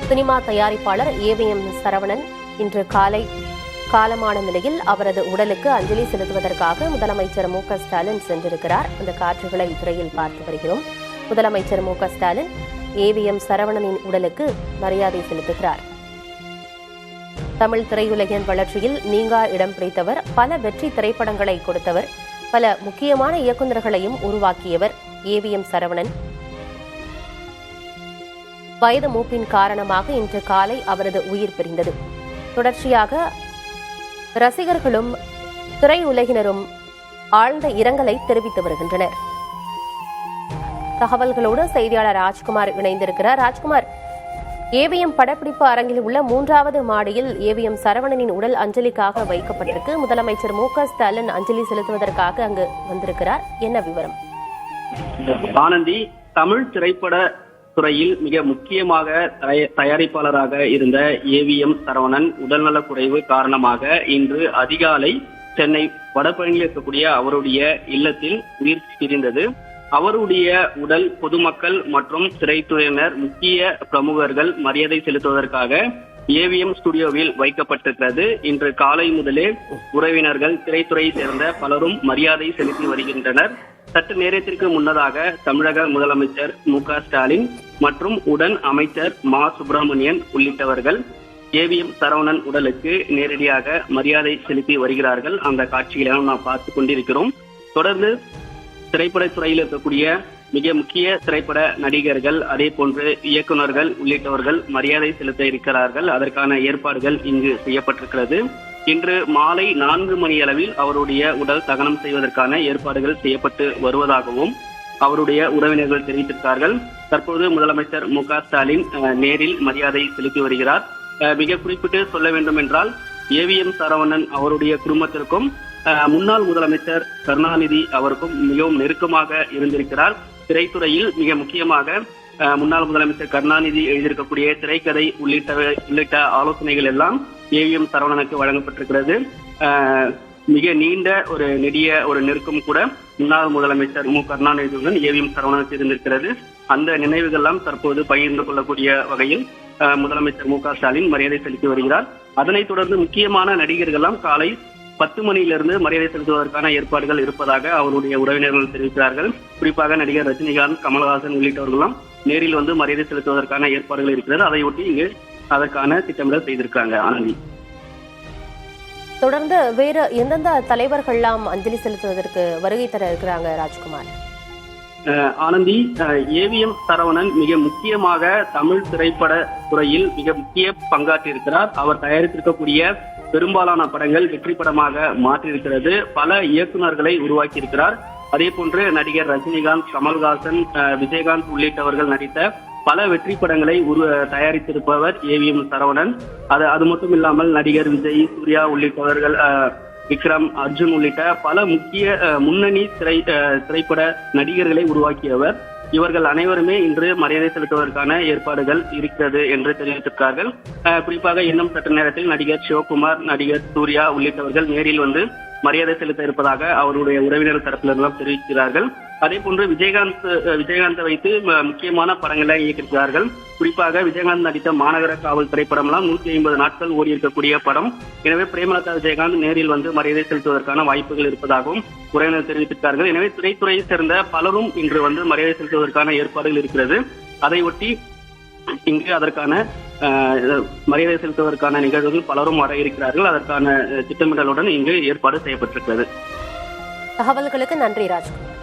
Cinema தயாரிப்பாளர் AVM Saravanan இன்று காலை காலமான நிலையில் அவரது உடலுக்கு அஞ்சலி செலுத்துவதற்காக முதலமைச்சர் மு க ஸ்டாலின் சென்றிருக்கிறார். அந்த காட்சிகளை திரையில் பார்த்து வருகிறோம். முதலமைச்சர் மு க ஸ்டாலின் ஏவிஎம் சரவணனின் உடலுக்கு மரியாதை செலுத்துகிறார். தமிழ் திரையுலகின் வளர்ச்சியில் நீங்கா இடம் பிடித்தவர், பல வெற்றி திரைப்படங்களை கொடுத்தவர், பல முக்கியமான இயக்குநர்களையும் உருவாக்கியவர் ஏவிஎம் சரவணன். வயது மூப்பின் காரணமாக இன்று காலை அவரது உயிர் பிரிந்தது. தொடர்ச்சியாக ரசிகர்களும் திரையுலகினரும் ஆழ்ந்த இரங்கலை தெரிவித்து வருகின்றனர். தகவல்களோடு செய்தியாளர் ராஜ்குமார் இணைந்திருக்கிறார். ராஜ்குமார், ஏவிஎம் படப்பிடிப்பு அரங்கில் உள்ள 3வது மாடியில் ஏவிஎம் சரவணனின் உடல் அஞ்சலிக்காக வைக்கப்பட்டிருக்கு. முதலமைச்சர் மு க ஸ்டாலின் அஞ்சலி செலுத்துவதற்காக அங்கு வந்திருக்கிறார். என்ன விவரம்? ஆனந்தி, தமிழ் திரைப்பட துறையில் மிக முக்கியமாக தயாரிப்பாளராக இருந்த ஏவிஎம் சரவணன் உடல்நலக் குறைவு காரணமாக இன்று அதிகாலை சென்னை வடபழனியில் இருக்கக்கூடிய அவருடைய இல்லத்தில் உயிர் பிரிந்தது. அவருடைய உடல் பொதுமக்கள் மற்றும் திரைத்துறையினர், முக்கிய பிரமுகர்கள் மரியாதை செலுத்துவதற்காக ஏவிஎம் ஸ்டுடியோவில் வைக்கப்பட்டிருக்கிறது. இன்று காலை முதலே உறவினர்கள், திரைத்துறையை சேர்ந்த பலரும் மரியாதை செலுத்தி வருகின்றனர். சற்று நேரத்திற்கு முன்னதாக தமிழக முதலமைச்சர் மு க ஸ்டாலின் மற்றும் உடன் அமைச்சர் மா சுப்பிரமணியன் உள்ளிட்டவர்கள் ஏவிஎம் சரவணன் உடலுக்கு நேரடியாக மரியாதை செலுத்தி வருகிறார்கள். அந்த காட்சிகளை நாம் பார்த்து கொண்டிருக்கிறோம். தொடர்ந்து திரைப்படத்துறையில் இருக்கக்கூடிய மிக முக்கிய திரைப்பட நடிகர்கள், அதே போன்று இயக்குநர்கள் உள்ளிட்டவர்கள் மரியாதை செலுத்த இருக்கிறார்கள். அதற்கான ஏற்பாடுகள் இங்கு செய்யப்பட்டிருக்கிறது. இன்று மாலை 4 மணி அளவில் அவருடைய உடல் தகனம் செய்வதற்கான ஏற்பாடுகள் செய்யப்பட்டு வருவதாகவும் அவருடைய உறவினர்கள் தெரிவித்திருக்கிறார்கள். தற்போது முதலமைச்சர் மு க ஸ்டாலின் நேரில் மரியாதை செலுத்தி வருகிறார். மிக குறிப்பிட்டு சொல்ல வேண்டும் என்றால், ஏவிஎம் சரவணன் அவருடைய குடும்பத்திற்கும் முன்னாள் முதலமைச்சர் கருணாநிதி அவருக்கும் மிகவும் நெருக்கமாக இருந்திருக்கிறார். திரைத்துறையில் மிக முக்கியமாக முன்னாள் முதலமைச்சர் கருணாநிதி எழுதியிருக்கக்கூடிய திரைக்கதை உள்ளிட்ட ஆலோசனைகள் எல்லாம் ஏவிஎம் சரவணனுக்கு வழங்கப்பட்டிருக்கிறது. மிக நீண்ட நெடிய நெருக்கம் கூட முன்னாள் முதலமைச்சர் மு கருணாநிதியுடன் ஏவிஎம் சரவணனுக்கு இருந்திருக்கிறது. அந்த நினைவுகள் எல்லாம் தற்போது பகிர்ந்து கொள்ளக்கூடிய வகையில் முதலமைச்சர் மு க ஸ்டாலின் மரியாதை செலுத்தி வருகிறார். அதனைத் தொடர்ந்து முக்கியமான நடிகர்கள்லாம் காலை 10 மணியிலிருந்து மரியாதை செலுத்துவதற்கான ஏற்பாடுகள் இருப்பதாக அவருடைய உறவினர்கள் தெரிவிக்கிறார்கள். குறிப்பாக நடிகர் ரஜினிகாந்த், கமல்ஹாசன் உள்ளிட்டவர்களும் நேரில் வந்து மரியாதை செலுத்துவதற்கான ஏற்பாடுகள் இருக்கிறது. அதையொட்டி இங்கு அதற்கான திட்டமிடல் செய்திருக்காங்க. ஆனந்தி, தொடர்ந்து வேறு எந்தெந்த தலைவர்கள்லாம் அஞ்சலி செலுத்துவதற்கு வருகை தர இருக்கிறாங்க ராஜ்குமார்? ஆனந்தி, ஏவிஎம் சரவணன் மிக முக்கியமாக தமிழ் திரைப்பட துறையில் மிக முக்கிய பங்காற்றியிருக்கிறார். அவர் தயாரித்திருக்கக்கூடிய பெரும்பாலான படங்கள் வெற்றி படமாக மாற்றியிருக்கிறது. பல இயக்குநர்களை உருவாக்கி இருக்கிறார். அதே போன்று நடிகர் ரஜினிகாந்த், கமல்ஹாசன், விஜயகாந்த் உள்ளிட்டவர்கள் நடித்த பல வெற்றி படங்களை தயாரித்திருப்பவர் ஏவிஎம் சரவணன். அது மட்டும் இல்லாமல் நடிகர் விஜய், சூர்யா உள்ளிட்டவர்கள், விக்ரம், அர்ஜுன் உள்ளிட்ட பல முக்கிய முன்னணி திரைப்பட நடிகர்களை உருவாக்கியவர். இவர்கள் அனைவருமே இன்று மரியாதை செலுத்துவதற்கான ஏற்பாடுகள் இருக்கிறது என்று தெரிவித்திருக்கிறார்கள். குறிப்பாக இன்னும் சற்று நேரத்தில் நடிகர் சிவகுமார், நடிகர் சூர்யா உள்ளிட்டவர்கள் நேரில் வந்து மரியாதை செலுத்த இருப்பதாக அவருடைய உறவினர் தரப்பிலிருந்தும் தெரிவிக்கிறார்கள். அதே போன்று விஜயகாந்தை வைத்து முக்கியமான படங்களை இயக்கியிருக்கிறார்கள். குறிப்பாக விஜயகாந்த் நடித்த மாநகர காவல் திரைப்படம் எல்லாம் 150 நாட்கள் ஓடி இருக்கக்கூடிய படம். எனவே பிரேமலதா விஜயகாந்த் நேரில் வந்து மரியாதை செலுத்துவதற்கான வாய்ப்புகள் இருப்பதாகவும் உறவினர் தெரிவித்திருக்கிறார்கள். எனவே திரைத்துறையை சேர்ந்த பலரும் இன்று வந்து மரியாதை செலுத்துவதற்கான ஏற்பாடுகள் இருக்கிறது. அதையொட்டி இங்கு அதற்கான மரியாதை செலுத்துவதற்கான நிகழ்வுகள் பலரும் வர இருக்கிறார்கள். அதற்கான திட்டமிடலுடன் இங்கு ஏற்பாடு செய்யப்பட்டிருக்கிறது. தகவல்களுக்கு நன்றி ராஜ்குமார்.